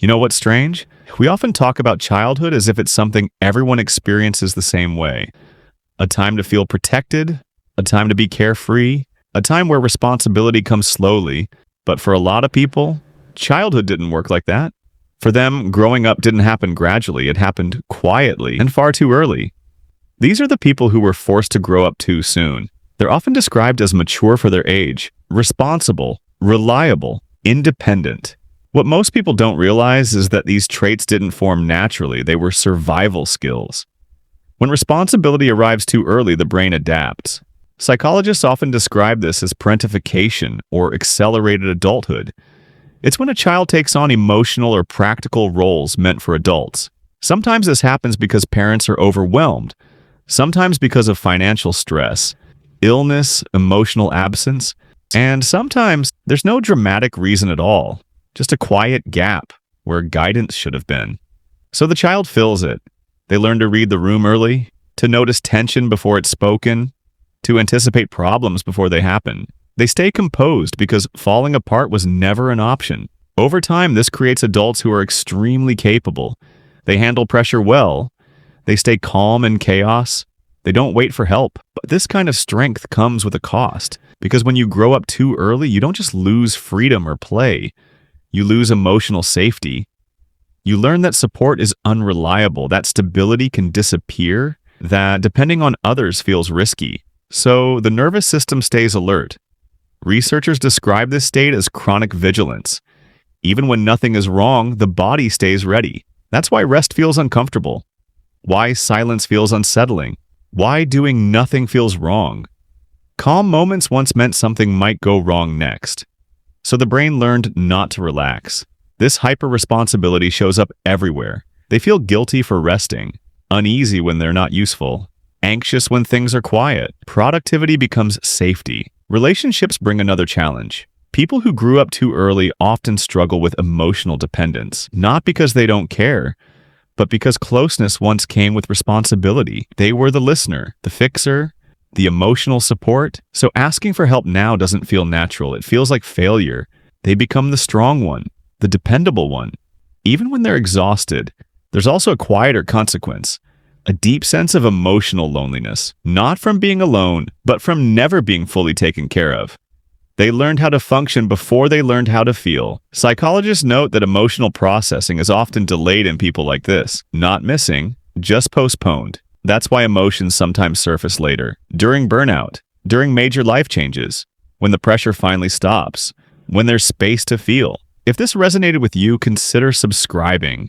You know what's strange? We often talk about childhood as if it's something everyone experiences the same way. A time to feel protected, a time to be carefree, a time where responsibility comes slowly. But for a lot of people, childhood didn't work like that. For them, growing up didn't happen gradually, it happened quietly and far too early. These are the people who were forced to grow up too soon. They're often described as mature for their age, responsible, reliable, independent. What most people don't realize is that these traits didn't form naturally, they were survival skills. When responsibility arrives too early, the brain adapts. Psychologists often describe this as parentification or accelerated adulthood. It's when a child takes on emotional or practical roles meant for adults. Sometimes this happens because parents are overwhelmed, sometimes because of financial stress, illness, emotional absence, and sometimes there's no dramatic reason at all, just a quiet gap where guidance should have been. So the child fills it. They learn to read the room early, to notice tension before it's spoken, to anticipate problems before they happen. They stay composed because falling apart was never an option. Over time, this creates adults who are extremely capable. They handle pressure well. They stay calm in chaos. They don't wait for help. But this kind of strength comes with a cost, because when you grow up too early, you don't just lose freedom or play. You lose emotional safety. You learn that support is unreliable, that stability can disappear, that depending on others feels risky. So the nervous system stays alert. Researchers describe this state as chronic vigilance. Even when nothing is wrong, the body stays ready. That's why rest feels uncomfortable. Why silence feels unsettling. Why doing nothing feels wrong. Calm moments once meant something might go wrong next. So the brain learned not to relax. This hyper-responsibility shows up everywhere. They feel guilty for resting, uneasy when they're not useful, anxious when things are quiet. Productivity becomes safety. Relationships bring another challenge. People who grew up too early often struggle with emotional dependence, not because they don't care, but because closeness once came with responsibility. They were the listener, the fixer, the emotional support. So asking for help now doesn't feel natural. It feels like failure. They become the strong one, the dependable one. Even when they're exhausted, there's also a quieter consequence. A deep sense of emotional loneliness, not from being alone, but from never being fully taken care of. They learned how to function before they learned how to feel. Psychologists note that emotional processing is often delayed in people like this, not missing, just postponed. That's why emotions sometimes surface later, during burnout, during major life changes, when the pressure finally stops, when there's space to feel. If this resonated with you, consider subscribing.